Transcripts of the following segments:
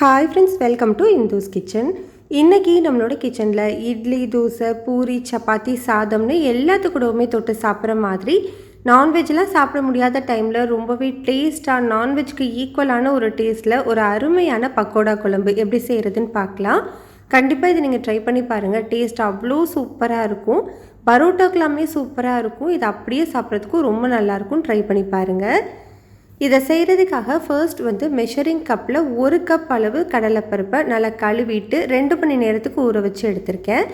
Hi friends, welcome to Indhu's kitchen. இன்றைக்கி நம்மளோட கிச்சனில் இட்லி, தோசை, பூரி, சப்பாத்தி, சாதம்னு எல்லாத்துக்கூடவுமே தொட்டு சாப்பிட்ற மாதிரி நான்வெஜ்லாம் சாப்பிட முடியாத டைமில் ரொம்பவே டேஸ்ட்டாக நான்வெஜ்க்கு ஈக்குவலான ஒரு டேஸ்ட்டில் ஒரு அருமையான பக்கோடா குழம்பு எப்படி செய்கிறதுன்னு பார்க்கலாம். கண்டிப்பாக இதை நீங்கள் ட்ரை பண்ணி பாருங்கள். டேஸ்ட் அவ்வளோ சூப்பராக இருக்கும். பரோட்டாக்கெல்லாமே சூப்பராக இருக்கும். இது அப்படியே சாப்பிட்றதுக்கும் ரொம்ப நல்லாயிருக்கும். ட்ரை பண்ணி பாருங்கள். இதை செய்கிறதுக்காக ஃபர்ஸ்ட் மெஷரிங் கப்பில் 1 கப் அளவு கடலைப்பருப்பை நல்லா கழுவிட்டு 2 மணி நேரத்துக்கு ஊற வச்சு எடுத்திருக்கேன்.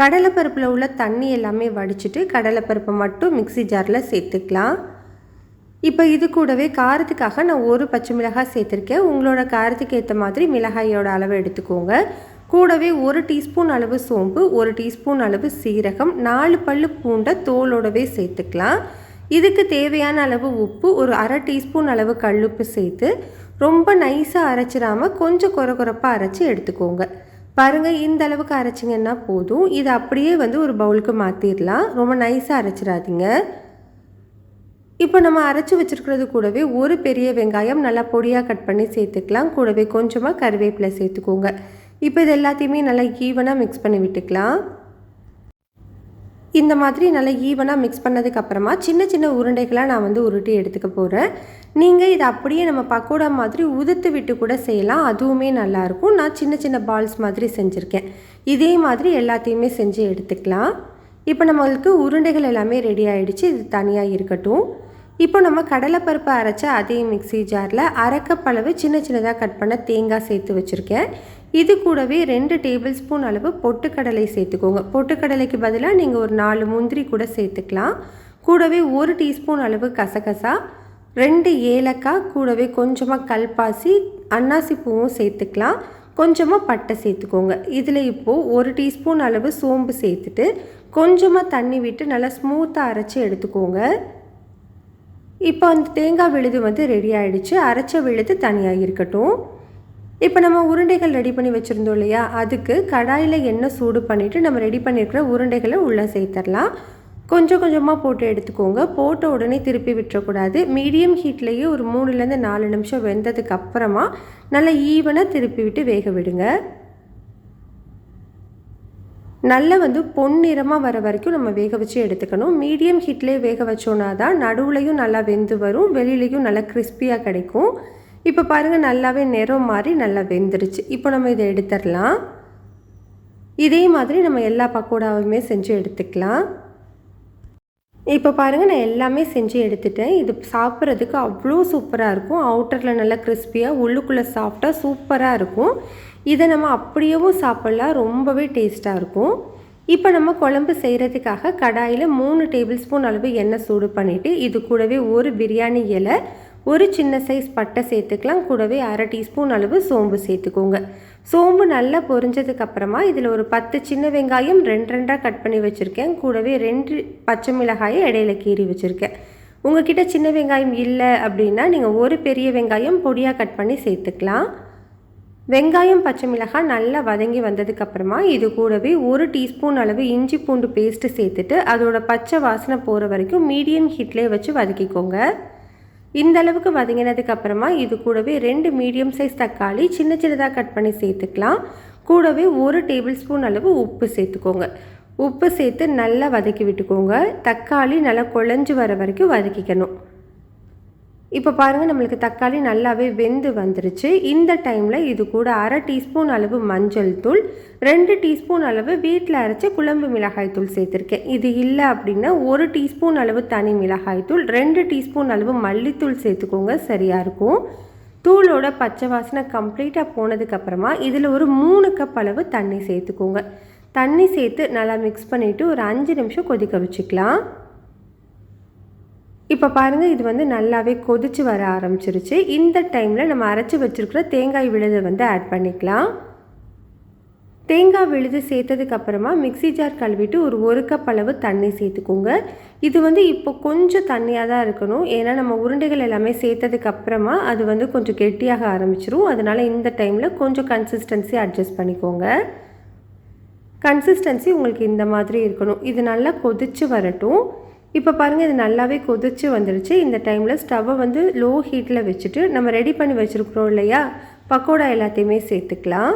கடலைப்பருப்பில் உள்ள தண்ணி எல்லாமே வடிச்சிட்டு கடலைப்பருப்பை மட்டும் மிக்ஸி ஜாரில் சேர்த்துக்கலாம். இப்போ இது கூடவே காரத்துக்காக நான் 1 பச்சை மிளகாய் சேர்த்துருக்கேன். உங்களோட காரத்துக்கு ஏற்ற மாதிரி மிளகாயோட அளவு எடுத்துக்கோங்க. கூடவே 1 டீஸ்பூன் அளவு சோம்பு, 1 டீஸ்பூன் அளவு சீரகம், 4 பல்லு பூண்டை தோலோடவே சேர்த்துக்கலாம். இதுக்கு தேவையான அளவு உப்பு, ஒரு அரை டீஸ்பூன் அளவு கல்லுப்பு சேர்த்து ரொம்ப நைஸாக அரைச்சிடாமல் கொஞ்சம் கொரப்பாக அரைச்சி எடுத்துக்கோங்க. பாருங்கள், இந்த அளவுக்கு அரைச்சிங்கன்னா போதும். இதை அப்படியே ஒரு பவுலுக்கு மாற்றிடலாம். ரொம்ப நைஸாக அரைச்சிடாதீங்க. இப்போ நம்ம அரைச்சி வச்சுருக்கிறது கூடவே ஒரு பெரிய வெங்காயம் நல்லா பொடியாக கட் பண்ணி சேர்த்துக்கலாம். கூடவே கொஞ்சமாக கருவேப்பிலை சேர்த்துக்கோங்க. இப்போ இது எல்லாத்தையுமே நல்லா ஈவனாக மிக்ஸ் பண்ணி விட்டுக்கலாம். இந்த மாதிரி நல்லா ஈவனாக மிக்ஸ் பண்ணதுக்கப்புறமா சின்ன சின்ன உருண்டைகளாக நான் உருட்டி எடுத்துக்க போகிறேன். நீங்கள் இதை அப்படியே நம்ம பக்கோடா மாதிரி உதுத்து விட்டு கூட செய்யலாம். அதுவுமே நல்லாயிருக்கும். நான் சின்ன சின்ன பால்ஸ் மாதிரி செஞ்சுருக்கேன். இதே மாதிரி எல்லாத்தையுமே செஞ்சு எடுத்துக்கலாம். இப்போ நம்மளுக்கு உருண்டைகள் எல்லாமே ரெடி ஆகிடுச்சு. இது தனியாக இருக்கட்டும். இப்போ நம்ம கடலைப்பருப்பை அரைச்ச அதே மிக்ஸி ஜாரில் அரை கப் அளவு சின்ன சின்னதாக கட் பண்ண தேங்காய் சேர்த்து வச்சுருக்கேன். இது கூடவே 2 டேபிள் ஸ்பூன் அளவு பொட்டுக்கடலை சேர்த்துக்கோங்க. பொட்டுக்கடலைக்கு பதிலாக நீங்கள் ஒரு 4 முந்திரி கூட சேர்த்துக்கலாம். கூடவே 1 டீஸ்பூன் அளவு கசகசா, 2 ஏலக்காய், கூடவே கொஞ்சமாக கல்பாசி, அன்னாசி பூவும் சேர்த்துக்கலாம். கொஞ்சமாக பட்டை சேர்த்துக்கோங்க. இதில் இப்போது 1 டீஸ்பூன் அளவு சோம்பு சேர்த்துட்டு கொஞ்சமாக தண்ணி விட்டு நல்லா ஸ்மூத்தாக அரைச்சி எடுத்துக்கோங்க. இப்போ அந்த தேங்காய் விழுது ரெடி ஆகிடுச்சு. அரைச்ச விழுது தனியாக இருக்கட்டும். இப்போ நம்ம உருண்டைகள் ரெடி பண்ணி வச்சுருந்தோம் இல்லையா, அதுக்கு கடாயில் எண்ணெய் சூடு பண்ணிவிட்டு நம்ம ரெடி பண்ணியிருக்கிற உருண்டைகளை உள்ளே சேர்த்துடலாம். கொஞ்சம் கொஞ்சமாக போட்டு எடுத்துக்கோங்க. போட்ட உடனே திருப்பி விட்டுறக்கூடாது. மீடியம் ஹீட்லேயே ஒரு 3லேருந்து 4 நிமிஷம் வெந்ததுக்கு அப்புறமா நல்லா ஈவனாக திருப்பி விட்டு வேக விடுங்க. நல்லா பொன்னிறமாக வர வரைக்கும் நம்ம வேக வச்சு எடுத்துக்கணும். மீடியம் ஹீட்லேயே வேக வச்சோன்னா தான் நடுவுலையும் நல்லா வெந்து வரும், வெளியிலையும் நல்லா கிறிஸ்பியாக கிடைக்கும். இப்போ பாருங்கள், நல்லாவே நிறம் மாறி நல்லா வெந்துருச்சு. இப்போ நம்ம இதை எடுத்துடலாம். இதே மாதிரி நம்ம எல்லா பக்கோடாவுமே செஞ்சு எடுத்துக்கலாம். இப்போ பாருங்கள், நான் எல்லாமே செஞ்சு எடுத்துட்டேன். இது சாப்பிட்றதுக்கு அவ்வளோ சூப்பராக இருக்கும். அவுட்டரில் நல்லா கிறிஸ்பியாக, உள்ளுக்குள்ளே சாஃப்டாக சூப்பராக இருக்கும். இதை நம்ம அப்படியேவும் சாப்பிட்லாம். ரொம்பவே டேஸ்ட்டாக இருக்கும். இப்போ நம்ம குழம்பு செய்கிறதுக்காக கடாயில் 3 டேபிள் ஸ்பூன் அளவு எண்ணெய் சூடு பண்ணிவிட்டு இது கூடவே ஒரு பிரியாணி இலை, ஒரு சின்ன சைஸ் பட்டை சேர்த்துக்கலாம். கூடவே அரை டீஸ்பூன் அளவு சோம்பு சேர்த்துக்கோங்க. சோம்பு நல்லா பொரிஞ்சதுக்கப்புறமா இதில் ஒரு 10 சின்ன வெங்காயம் 2 கட் பண்ணி வச்சுருக்கேன். கூடவே 2 பச்சை மிளகாயை இடையில கீறி வச்சுருக்கேன். உங்ககிட்ட சின்ன வெங்காயம் இல்லை அப்படின்னா நீங்கள் ஒரு பெரிய வெங்காயம் பொடியாக கட் பண்ணி சேர்த்துக்கலாம். வெங்காயம் பச்சை மிளகாய் நல்லா வதங்கி வந்ததுக்கப்புறமா இது கூடவே 1 டீஸ்பூன் அளவு இஞ்சி பூண்டு பேஸ்ட்டு சேர்த்துட்டு அதோட பச்சை வாசனை போகிற வரைக்கும் மீடியம் ஹீட்லேயே வச்சு வதக்கிக்கோங்க. இந்த அளவுக்கு வதங்கினதுக்கப்புறமா இது கூடவே 2 மீடியம் சைஸ் தக்காளி சின்ன சின்னதாக கட் பண்ணி சேர்த்துக்கலாம். கூடவே 1 டேபிள் ஸ்பூன் அளவு உப்பு சேர்த்துக்கோங்க. உப்பு சேர்த்து நல்லா வதக்கி விட்டுக்கோங்க. தக்காளி நல்லா குழஞ்சி வர வரைக்கும் வதக்கிக்கணும். இப்போ பாருங்கள், நம்மளுக்கு தக்காளி நல்லாவே வெந்து வந்துருச்சு. இந்த டைமில் இது கூட அரை டீஸ்பூன் அளவு மஞ்சள் தூள், 2 டீஸ்பூன் அளவு வீட்டில் அரைச்ச குழம்பு மிளகாய் தூள் சேர்த்துருக்கேன். இது இல்லை அப்படின்னா 1 டீஸ்பூன் அளவு தனி மிளகாய் தூள், 2 டீஸ்பூன் அளவு மல்லித்தூள் சேர்த்துக்கோங்க. சரியாக இருக்கும். தூளோட பச்சை வாசனை கம்ப்ளீட்டாக போனதுக்கப்புறமா இதில் ஒரு 3 கப் அளவு தண்ணி சேர்த்துக்கோங்க. தண்ணி சேர்த்து நல்லா மிக்ஸ் பண்ணிவிட்டு ஒரு 5 நிமிஷம் கொதிக்க வச்சுக்கலாம். இப்போ பாருங்கள், இது நல்லாவே கொதித்து வர ஆரம்பிச்சிருச்சு. இந்த டைமில் நம்ம அரைச்சி வச்சுருக்கிற தேங்காய் விழுதை ஆட் பண்ணிக்கலாம். தேங்காய் விழுது சேர்த்ததுக்கப்புறமா மிக்ஸி ஜார் கழுவிட்டு ஒரு 1 கப் அளவு தண்ணி சேர்த்துக்கோங்க. இது இப்போ கொஞ்சம் தண்ணியாக தான் இருக்கணும். ஏன்னா நம்ம உருண்டைகள் எல்லாமே சேர்த்ததுக்கப்புறமா அது கொஞ்சம் கெட்டியாக ஆரம்பிச்சிரும். அதனால் இந்த டைமில் கொஞ்சம் கன்சிஸ்டன்சி அட்ஜஸ்ட் பண்ணிக்கோங்க. கன்சிஸ்டன்சி உங்களுக்கு இந்த மாதிரி இருக்கணும். இது நல்லா கொதித்து வரட்டும். இப்போ பாருங்கள், இது நல்லாவே கொதிச்சு வந்துடுச்சு. இந்த டைமில் ஸ்டவ்வை லோ ஹீட்டில் வச்சுட்டு நம்ம ரெடி பண்ணி வச்சுருக்குறோம் இல்லையா பக்கோடா எல்லாத்தையுமே சேர்த்துக்கலாம்.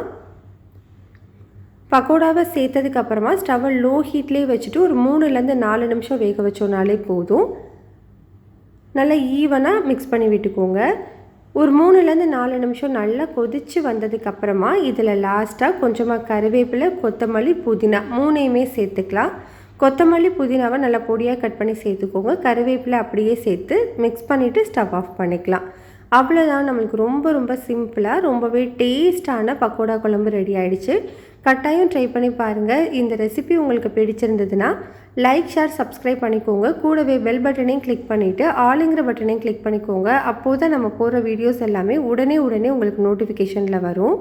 பக்கோடாவை சேர்த்ததுக்கப்புறமா ஸ்டவ்வை லோ ஹீட்லேயே வச்சுட்டு ஒரு 3லேருந்து 4 நிமிஷம் வேக வச்சோனாலே போதும். நல்லா ஈவனாக மிக்ஸ் பண்ணி விட்டுக்கோங்க. ஒரு 3லேருந்து 4 நிமிஷம் நல்லா கொதித்து வந்ததுக்கப்புறமா இதில் லாஸ்ட்டாக கொஞ்சமாக கருவேப்பிலை, கொத்தமல்லி, புதினா 3யுமே சேர்த்துக்கலாம். கொத்தமல்லி, புதினாவை நல்லா பொடியாக கட் பண்ணி சேர்த்துக்கோங்க. கருவேப்பிலை அப்படியே சேர்த்து மிக்ஸ் பண்ணிவிட்டு ஸ்டவ் ஆஃப் பண்ணிக்கலாம். அவ்வளோதான், நம்மளுக்கு ரொம்ப ரொம்ப சிம்பிளாக ரொம்பவே டேஸ்டான பக்கோடா குழம்பு ரெடி ஆகிடுச்சு. கட்டாயம் ட்ரை பண்ணி பாருங்கள். இந்த ரெசிபி உங்களுக்கு பிடிச்சிருந்ததுன்னா லைக், ஷேர், சப்ஸ்கிரைப் பண்ணிக்கோங்க. கூடவே பெல் பட்டனையும் கிளிக் பண்ணிவிட்டு ஆளுங்கிற பட்டனையும் கிளிக் பண்ணிக்கோங்க. அப்போது தான் நம்ம போடுற வீடியோஸ் எல்லாமே உடனே உங்களுக்கு நோட்டிஃபிகேஷனில் வரும்.